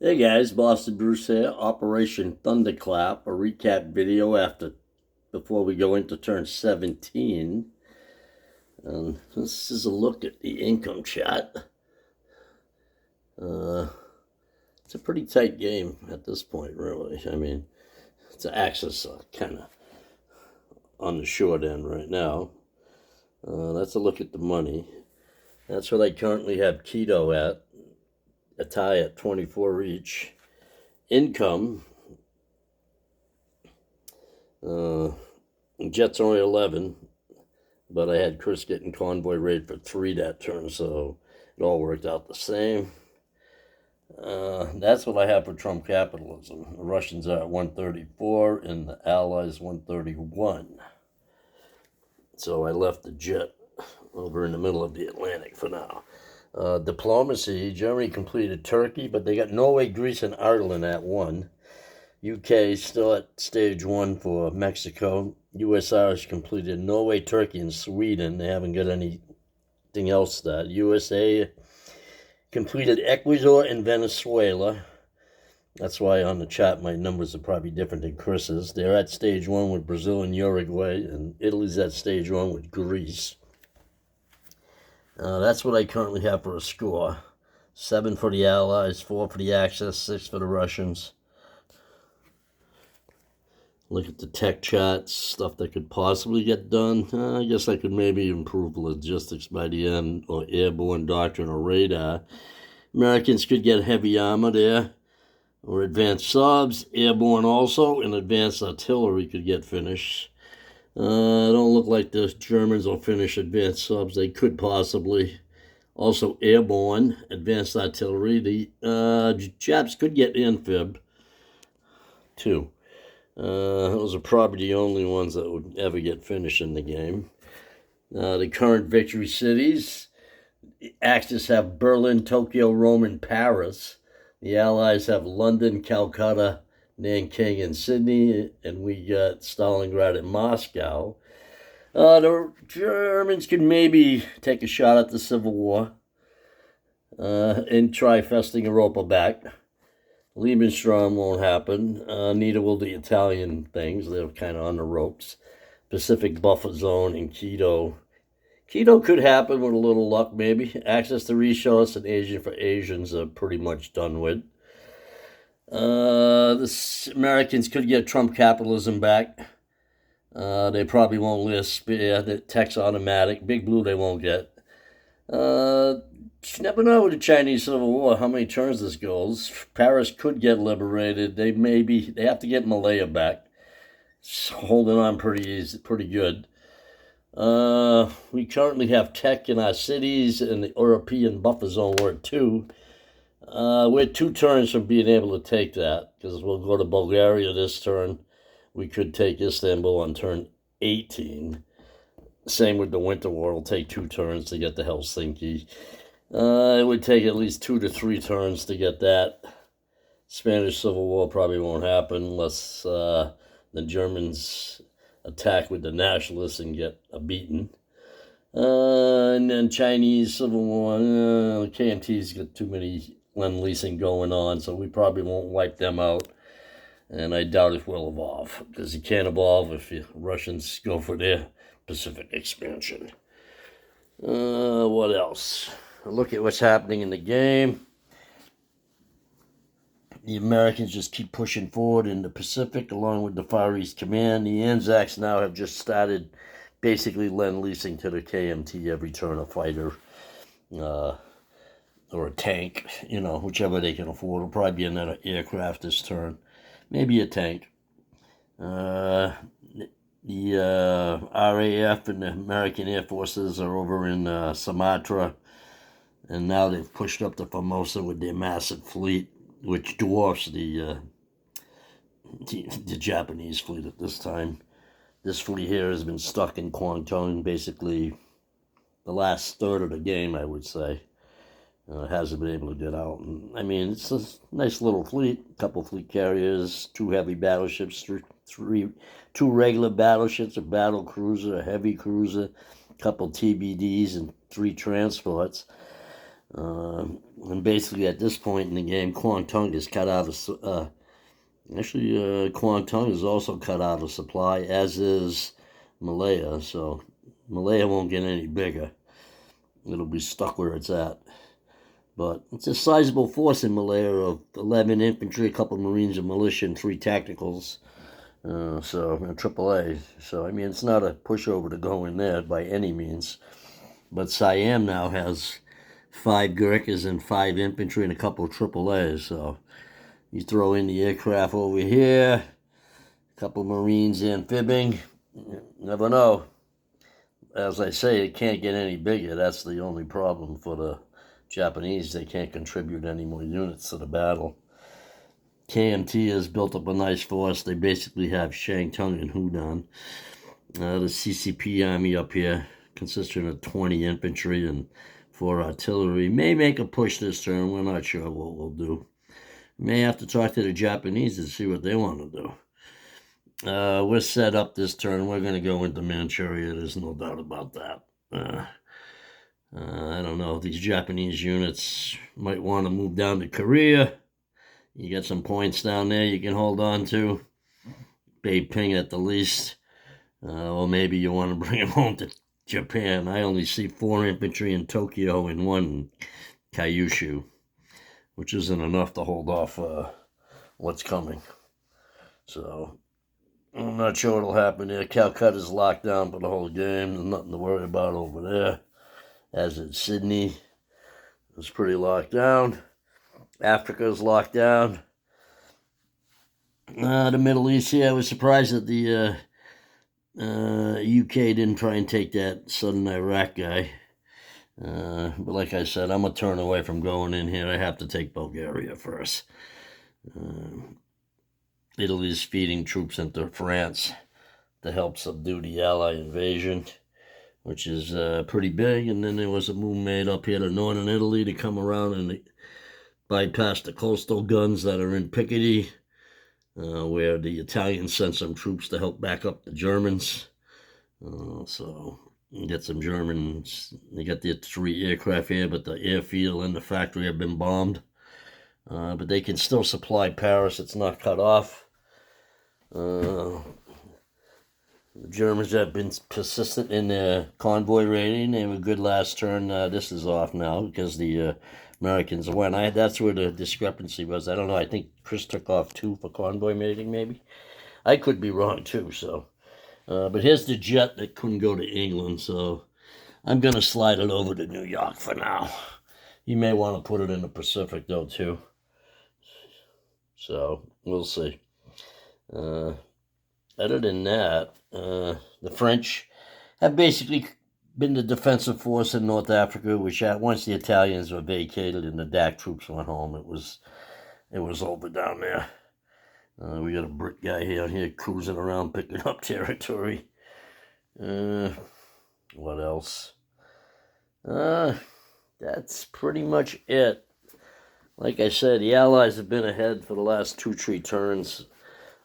Hey guys, Boston Bruce here. Operation Thunderclap, a recap video before we go into turn 17. And this is a look at the income chart. Uh, it's a pretty tight game at this point, really. I mean, it's Axis kind of on the short end right now. That's a look at the money. That's what I currently have Keto at, a tie at 24 each. Income, uh, Jets only 11, but I had Chris getting convoy rate for 3 that turn, so it all worked out the same. That's what I have for Trump capitalism. The Russians are at 134 and the Allies 131. So I left the jet over in the middle of the Atlantic for now. Diplomacy, Germany completed Turkey, but they got Norway, Greece, and Ireland at 1. UK still at stage 1 for Mexico. USR has completed Norway, Turkey, and Sweden. They haven't got anything else that. USA completed Ecuador and Venezuela. That's why on the chat my numbers are probably different than Chris's. They're at stage 1 with Brazil and Uruguay, and Italy's at stage 1 with Greece. That's what I currently have for a score. 7 for the Allies, 4 for the Axis, 6 for the Russians. Look at the tech charts, stuff that could possibly get done. I guess I could maybe improve logistics by the end, or airborne doctrine or radar. Americans could get heavy armor there, or advanced subs, airborne also, and advanced artillery could get finished. Don't look like the Germans will finish advanced subs. They could possibly. Also airborne, advanced artillery. The Japs could get amphib, too. Those are probably the only ones that would ever get finished in the game. The current victory cities, the Axis have Berlin, Tokyo, Rome, and Paris. The Allies have London, Calcutta, Nanking, and Sydney, and we got Stalingrad and Moscow. The Germans could maybe take a shot at the Civil War and try festing Europa back. Liebenstrom won't happen. Neither will the Italian things. They're kind of on the ropes. Pacific buffer zone and Keto. Keto could happen with a little luck, maybe. Access to resource and Asian for Asians are pretty much done with. The Americans could get Trump capitalism back. They probably won't list. Yeah, the tech's automatic. Big Blue they won't get. You never know with the Chinese Civil War how many turns this goes. Paris could get liberated. They have to get Malaya back. It's holding on pretty good. We currently have tech in our cities, and the European buffer zone we're at 2. We're 2 turns from being able to take that, because we'll go to Bulgaria this turn. We could take Istanbul on turn 18. Same with the Winter War. It'll take 2 turns to get to Helsinki. It would take at least 2 to 3 turns to get that. Spanish Civil War probably won't happen unless the Germans attack with the nationalists and get a beaten. And then Chinese Civil War, KMT's got too many Lend-Leasing going on, so we probably won't wipe them out. And I doubt it will evolve, because you can't evolve if the Russians go for their Pacific expansion. What else? Look at what's happening in the game. The Americans just keep pushing forward in the Pacific along with the Far East Command. The Anzacs now have just started basically Lend-Leasing to the KMT every turn, a fighter or a tank, whichever they can afford. It'll probably be another aircraft this turn. Maybe a tank. The RAF and the American Air Forces are over in Sumatra, and now they've pushed up to Formosa with their massive fleet, which dwarfs the Japanese fleet at this time. This fleet here has been stuck in Kwangtung basically the last third of the game, I would say. Hasn't been able to get out. And, I mean, it's a nice little fleet. A couple fleet carriers, 2 heavy battleships, 2 regular battleships, a battle cruiser, a heavy cruiser, a couple TBDs, and 3 transports. And basically, at this point in the game, Kwangtung is cut out of. Kwangtung is also cut out of supply, as is Malaya. So Malaya won't get any bigger. It'll be stuck where it's at. But it's a sizable force in Malaya of 11 infantry, a couple Marines and militia, and 3 tacticals. AAA. So, I mean, it's not a pushover to go in there by any means. But Siam now has 5 Gurkhas and 5 infantry and a couple of AAAs. So, you throw in the aircraft over here, a couple Marines amphibing. Never know. As I say, it can't get any bigger. That's the only problem for the Japanese. They can't contribute any more units to the battle. KMT has built up a nice force. They basically have Shantung and Hunan. The CCP army up here, consisting of 20 infantry and 4 artillery, may make a push this turn. We're not sure what we'll do. May have to talk to the Japanese to see what they want to do. We're set up this turn. We're going to go into Manchuria. There's no doubt about that. I don't know. These Japanese units might want to move down to Korea. You got some points down there you can hold on to. Beiping at the least. Or maybe you want to bring them home to Japan. I only see 4 infantry in Tokyo and 1 in Kyushu, which isn't enough to hold off what's coming. So, I'm not sure what'll happen there. Calcutta's locked down for the whole game. There's nothing to worry about over there. As in Sydney, it's pretty locked down. Africa's locked down. The Middle East, I was surprised that the UK didn't try and take that southern Iraq guy. But like I said, I'm a turn away from going in here. I have to take Bulgaria first. Italy's feeding troops into France to help subdue the Ally invasion, which is pretty big. And then there was a move made up here to northern Italy to come around and bypass the coastal guns that are in Picardy, where the Italians sent some troops to help back up the Germans. So you get some Germans. They got the 3 aircraft here, but the airfield and the factory have been bombed. But they can still supply Paris. It's not cut off. The Germans have been persistent in their convoy raiding. They were good last turn. This is off now because the Americans went. That's where the discrepancy was. I don't know. I think Chris took off 2 for convoy mating, maybe. I could be wrong, too. So, but here's the jet that couldn't go to England. So I'm going to slide it over to New York for now. You may want to put it in the Pacific, though, too. So we'll see. Other than that, the French have basically been the defensive force in North Africa, which once the Italians were vacated and the DAC troops went home, it was over down there. We got a Brit guy here cruising around picking up territory. What else? That's pretty much it. Like I said, the Allies have been ahead for the last 2-3 turns.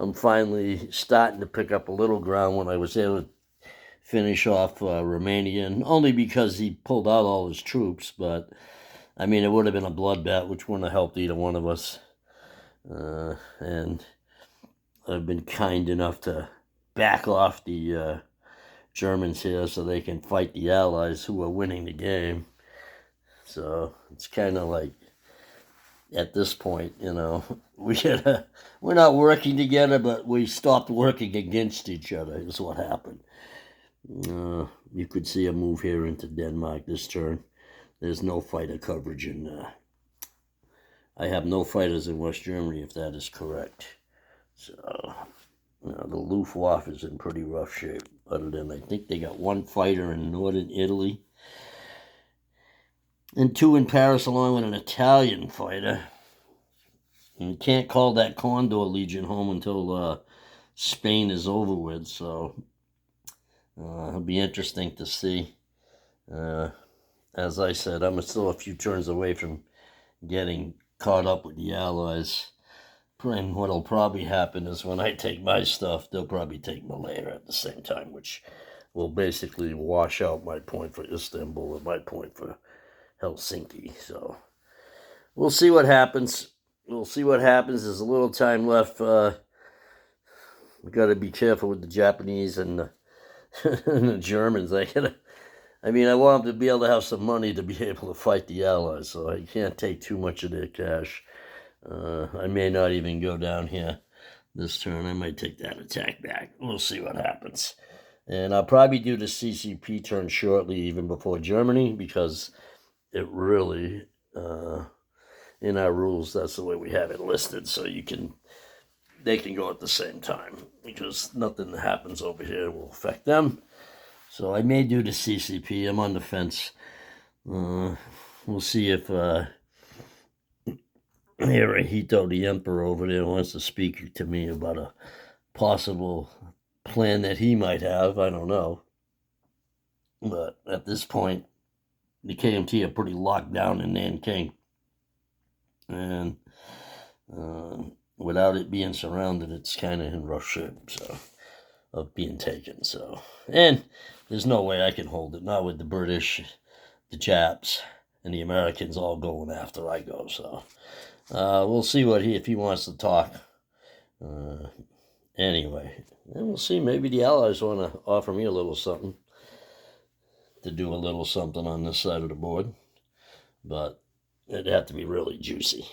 I'm finally starting to pick up a little ground when I was able to finish off Romanian, only because he pulled out all his troops, but I mean, it would have been a bloodbath, which wouldn't have helped either one of us. And I've been kind enough to back off the Germans here so they can fight the Allies who are winning the game. So it's kind of like, at this point, we're not working together, but we stopped working against each other is what happened. You could see a move here into Denmark this turn. There's no fighter coverage I have no fighters in West Germany, if that is correct. So, the Luftwaffe is in pretty rough shape, other than I think they got 1 fighter in northern Italy. And 2 in Paris, along with an Italian fighter. And you can't call that Condor Legion home until Spain is over with, so it'll be interesting to see. As I said, I'm still a few turns away from getting caught up with the Allies. And what'll probably happen is when I take my stuff, they'll probably take Malaya at the same time, which will basically wash out my point for Istanbul and my point for Helsinki. So we'll see what happens. We'll see what happens. There's a little time left. We got to be careful with the Japanese and the, and the Germans. I mean, I want them to be able to have some money to be able to fight the Allies, so I can't take too much of their cash. I may not even go down here this turn. I might take that attack back. We'll see what happens. And I'll probably do the CCP turn shortly, even before Germany, because it really, in our rules, that's the way we have it listed, so they can go at the same time, because nothing that happens over here will affect them. So I may do the CCP. I'm on the fence. We'll see if Hirohito, the emperor over there, wants to speak to me about a possible plan that he might have. I don't know. But at this point, the KMT are pretty locked down in Nanking. And without it being surrounded, it's kind of in rough shape, so, of being taken. So, and there's no way I can hold it, not with the British, the Japs, and the Americans all going after I go. So we'll see if he wants to talk. Anyway, and we'll see. Maybe the Allies want to offer me a little something to do a little something on this side of the board, but it'd have to be really juicy.